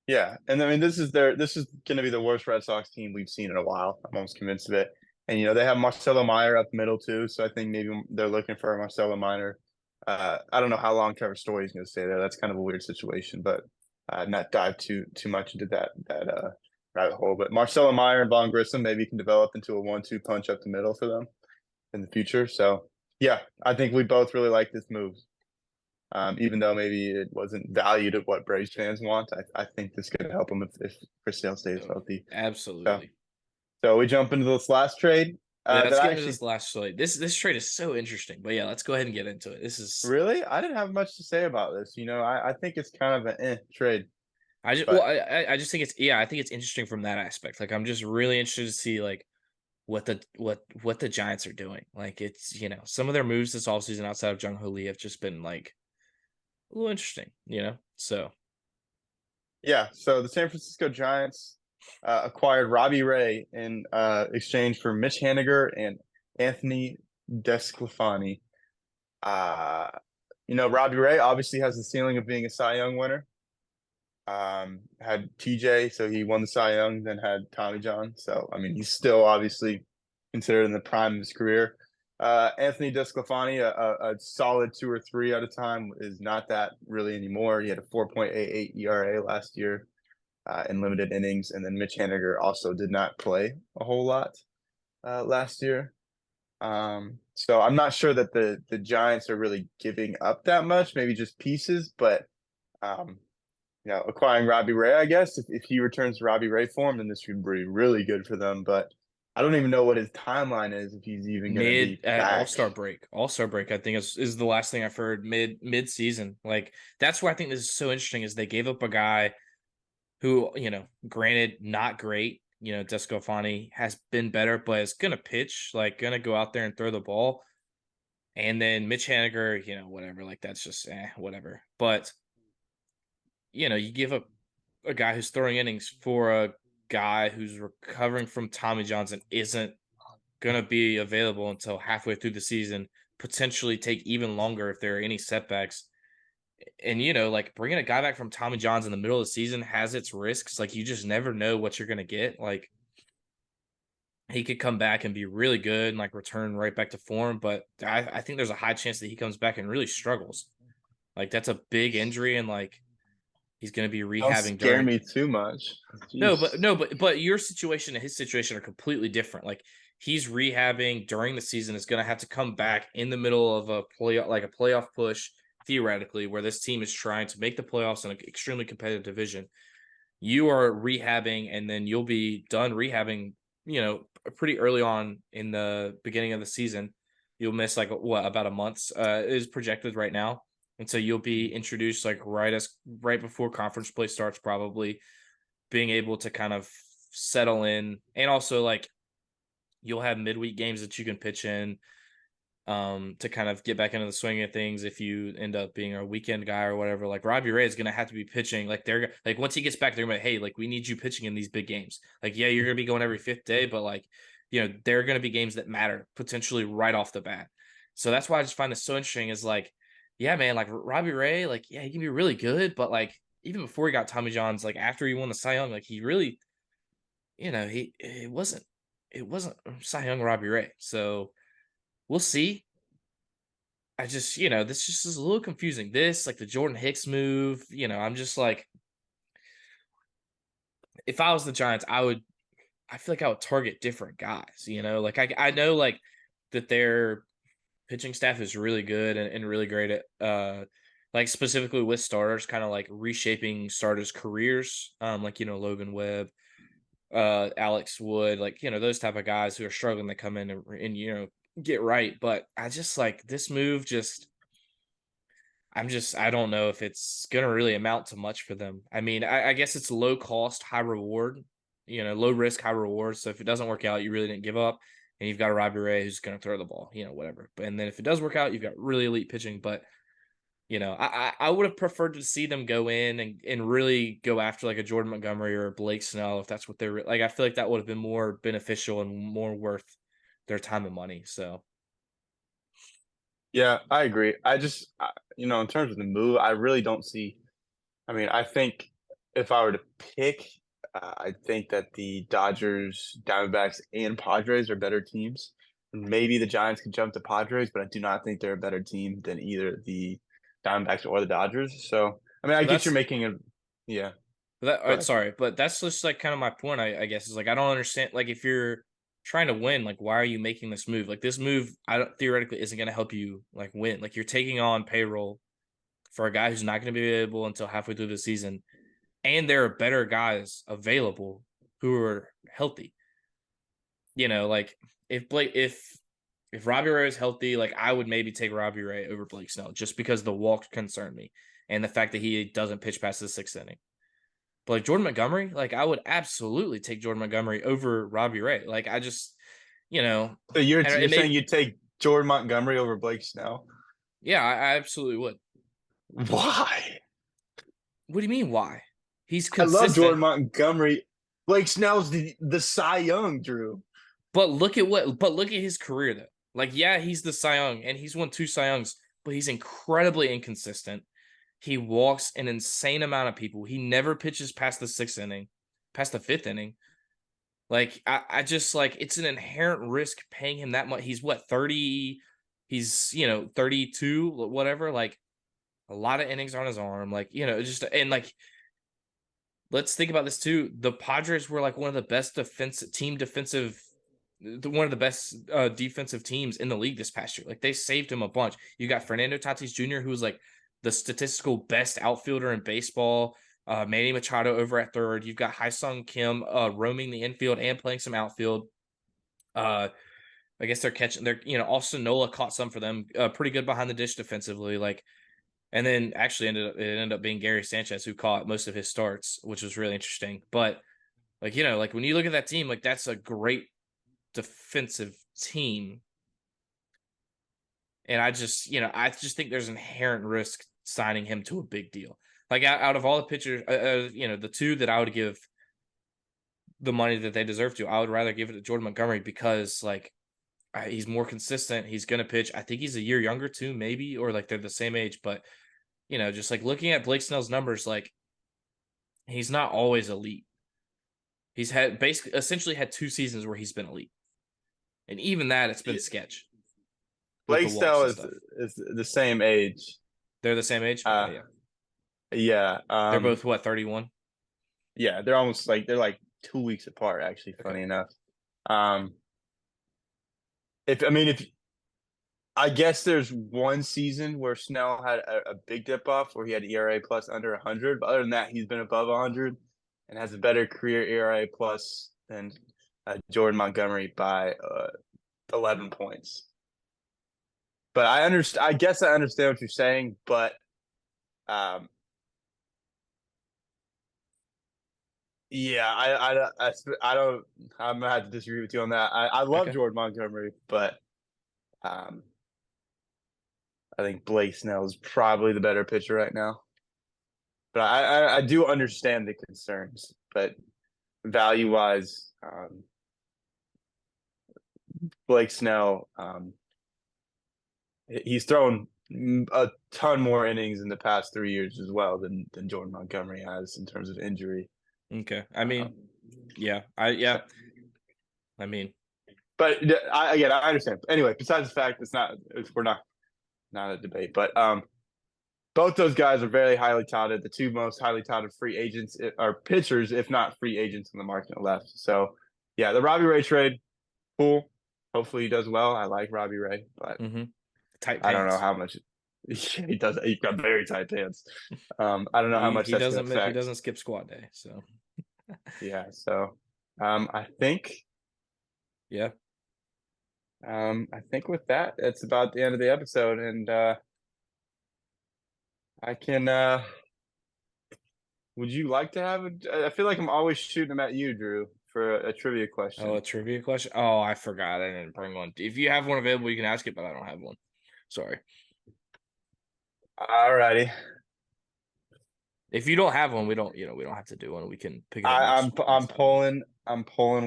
Yeah, and this is going to be the worst Red Sox team we've seen in a while. I'm almost convinced of it. And they have Marcelo Meyer up middle too, so I think maybe they're looking for a Marcelo Meyer. I don't know how long Trevor Story is going to stay there. That's kind of a weird situation, but not dive too much into that rabbit hole. But Marcelo Meyer and Vaughn Grissom maybe can develop into a 1-2 punch up the middle for them in the future. So yeah, I think we both really like this move. Even though maybe it wasn't valued at what Braves fans want, I think this could help them if Chris Sale stays healthy. Absolutely. So we jump into this last trade. Let's get into this last trade. This trade is so interesting, but yeah, let's go ahead and get into it. This is really, I didn't have much to say about this. I think it's kind of an trade. I just think I think it's interesting from that aspect. I'm just really interested to see what the Giants are doing. It's some of their moves this offseason outside of Jung Ho Lee have just been a little interesting, so. Yeah, so the San Francisco Giants acquired Robbie Ray in exchange for Mitch Haniger and Anthony DeSclafani. Robbie Ray obviously has the ceiling of being a Cy Young winner. Had TJ, so he won the Cy Young, then had Tommy John. So, he's still obviously considered in the prime of his career. Anthony DeSclafani, a solid 2 or 3 at a time, is not that really anymore. He had a 4.88 ERA last year in limited innings, and then Mitch Haniger also did not play a whole lot last year. So I'm not sure that the Giants are really giving up that much, maybe just pieces, but acquiring Robbie Ray, I guess. If he returns to Robbie Ray form, then this would be really good for them. But I don't even know what his timeline is if he's even going to be back. All-Star break, I think is the last thing I've heard mid season. Like that's why I think this is so interesting is they gave up a guy who, granted not great, Descalfani has been better, but is going to pitch, like going to go out there and throw the ball. And then Mitch Haniger, whatever, like that's just whatever. But you give up a guy who's throwing innings for a guy who's recovering from Tommy John and isn't going to be available until halfway through the season, potentially take even longer if there are any setbacks. And, like bringing a guy back from Tommy John's in the middle of the season has its risks. Like you just never know what you're going to get. Like he could come back and be really good and like return right back to form. But I think there's a high chance that he comes back and really struggles. Like that's a big injury and like he's going to be rehabbing. Don't scare me too much. Jeez. But your situation and his situation are completely different. Like he's rehabbing during the season, is going to have to come back in the middle of a playoff push, theoretically, where this team is trying to make the playoffs in an extremely competitive division. You are rehabbing, and then you'll be done rehabbing, pretty early on in the beginning of the season. You'll miss about a month is projected right now. And so you'll be introduced like right before conference play starts, probably being able to kind of settle in. And also like you'll have midweek games that you can pitch in to kind of get back into the swing of things if you end up being a weekend guy or whatever. Like Robbie Ray is going to have to be pitching. Like they're like once he gets back, they're going to be, hey, like we need you pitching in these big games. Like, yeah, you're going to be going every fifth day, but like, there are going to be games that matter potentially right off the bat. So that's why I just find this so interesting is like, yeah, man, like Robbie Ray, like, yeah, he can be really good, but like even before he got Tommy John's, like after he won the Cy Young, like he really, it wasn't Cy Young Robbie Ray. So we'll see. I just, this just is a little confusing. This, like the Jordan Hicks move, I'm just like, if I was the Giants, I feel like I would target different guys, like I know like that their pitching staff is really good and really great at, like specifically with starters, kind of like reshaping starters' careers, like, Logan Webb, Alex Wood, like, those type of guys who are struggling to come in and get right. But I just like this move I don't know if it's going to really amount to much for them. I mean, I guess it's low cost, high reward, low risk, high reward. So if it doesn't work out, you really didn't give up and you've got a Robbie Ray who's going to throw the ball, whatever. And then if it does work out, you've got really elite pitching. But, I would have preferred to see them go in and really go after like a Jordan Montgomery or a Blake Snell, if that's what they're like. I feel like that would have been more beneficial and more worth their time and money. So. Yeah, I agree. I just, in terms of the move, I really don't see. I mean, I think if I were to pick, I think that the Dodgers, Diamondbacks, and Padres are better teams. Maybe the Giants can jump to Padres, but I do not think they're a better team than either the Diamondbacks or the Dodgers. So, I mean, I guess you're making a, yeah. Sorry, but that's just like kind of my point, I guess, is like I don't understand. Like if you're trying to win, like why are you making this move? Like this move, theoretically isn't going to help you like win. Like you're taking on payroll for a guy who's not going to be available until halfway through the season, and there are better guys available who are healthy. Like if Robbie Ray is healthy, like I would maybe take Robbie Ray over Blake Snell just because the walk concerned me and the fact that he doesn't pitch past the sixth inning. But like Jordan Montgomery, like I would absolutely take Jordan Montgomery over Robbie Ray. Like I just, So you're saying you'd take Jordan Montgomery over Blake Snell? Yeah, I absolutely would. Why? What do you mean why? He's consistent. I love Jordan Montgomery. Blake Snell's the Cy Young, Drew. But look at his career though. Like, yeah, he's the Cy Young and he's won 2 Cy Youngs, but he's incredibly inconsistent. He walks an insane amount of people. He never pitches past the 6th inning, past the 5th inning. Like, I just like it's an inherent risk paying him that much. He's what, 30? He's 32, whatever. Like a lot of innings on his arm. Like, just and like let's think about this too. The Padres were like one of the best defensive defensive teams in the league this past year. Like they saved him a bunch. You got Fernando Tatis Jr., who was like the statistical best outfielder in baseball. Manny Machado over at third. You've got Hyesung Kim roaming the infield and playing some outfield. I guess they're catching. Austin Nola caught some for them. Pretty good behind the dish defensively. And then actually it ended up being Gary Sanchez who caught most of his starts, which was really interesting. But when you look at that team, that's a great defensive team. And I just think there's inherent risk signing him to a big deal. Out of all the pitchers, the two that I would give the money that they deserve to, I would rather give it to Jordan Montgomery because he's more consistent. He's going to pitch. I think he's a year younger too, maybe, or they're the same age. But, just looking at Blake Snell's numbers, he's not always elite. He's essentially had 2 seasons where he's been elite. And even that, it's been sketch. Blake Snell is the same age. They're the same age? Okay, yeah. They're both, 31? Yeah, they're almost they're 2 weeks apart, actually, funny enough. If I guess there's one season where Snell had a big dip off where he had ERA plus under 100, but other than that, he's been above 100 and has a better career ERA plus than Jordan Montgomery by 11 points. But I guess I understand what you're saying, but yeah, I don't. I'm gonna have to disagree with you on that. I love Jordan Montgomery, but I think Blake Snell is probably the better pitcher right now. But I do understand the concerns, but value wise, Blake Snell, he's thrown a ton more innings in the past 3 years as well than Jordan Montgomery has in terms of injury. Okay. I mean, but I understand. Anyway, besides the fact we're not a debate, but both those guys are very highly touted. The two most highly touted free agents are pitchers, if not free agents in the market left. So yeah, the Robbie Ray trade, cool. Hopefully he does well. I like Robbie Ray, but tight pants. I don't know how much he does. He's got very tight pants. I don't know how much he doesn't skip squat day. So yeah. So I think I think with that, it's about the end of the episode, and I can. Would you like to have I feel like I'm always shooting them at you, Drew, for a trivia question. Oh, a trivia question? Oh, I forgot. I didn't bring one. If you have one available, you can ask it, but I don't have one. Sorry. Alrighty. If you don't have one, we don't have to do one. We can pick it up. I'm pulling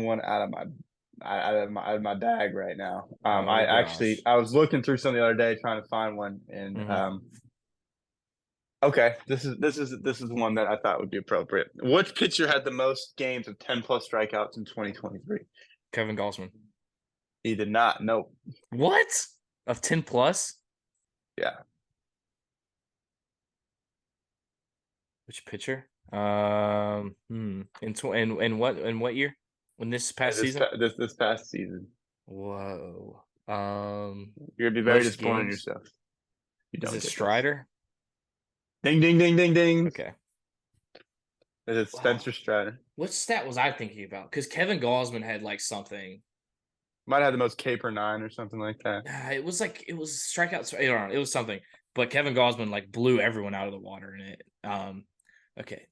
one out of my bag right now. I was looking through some the other day trying to find one, and okay, this is one that I thought would be appropriate. Which pitcher had the most games of 10+ strikeouts in 2023? Kevin Gausman. He did not. Nope. What? Of 10+? Yeah. Which pitcher? In what year? When this past season? This past season. Whoa. You're gonna be very disappointed in yourself. Is it Strider? Ding ding ding ding ding. Okay. Is it Spencer Strider? What stat was I thinking about? Because Kevin Gausman had something. Might have the most K per 9 or something like that. It was strikeouts. I don't know. It was something. But Kevin Gausman blew everyone out of the water in it. Okay.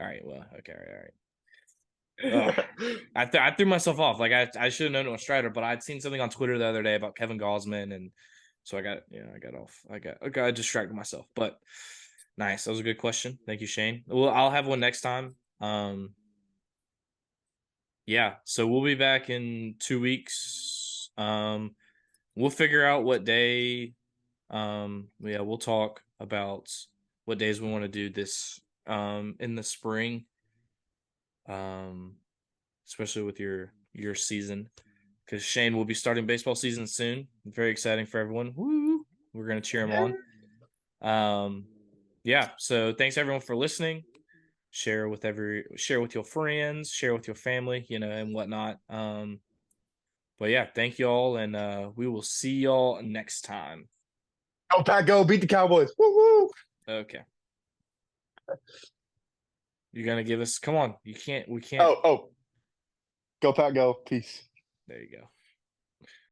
All right. Well. Okay. All right. I threw myself off. I should have known it was Strider, but I'd seen something on Twitter the other day about Kevin Gausman, and so I got off. I distracted myself. But nice. That was a good question. Thank you, Shane. Well, I'll have one next time. Yeah. So we'll be back in 2 weeks. We'll figure out what day. We'll talk about what days we want to do this in the spring, especially with your season, because Shane will be starting baseball season soon. Very exciting for everyone. Woo! We're gonna cheer him on. So thanks everyone for listening. Share with your friends, share with your family, and whatnot. But yeah, thank you all, and we will see y'all next time. Go Pack, go beat the Cowboys. Woo woo. Okay. You're gonna give us? Come on, you can't. We can't. Oh, go Pack, go. Peace. There you go.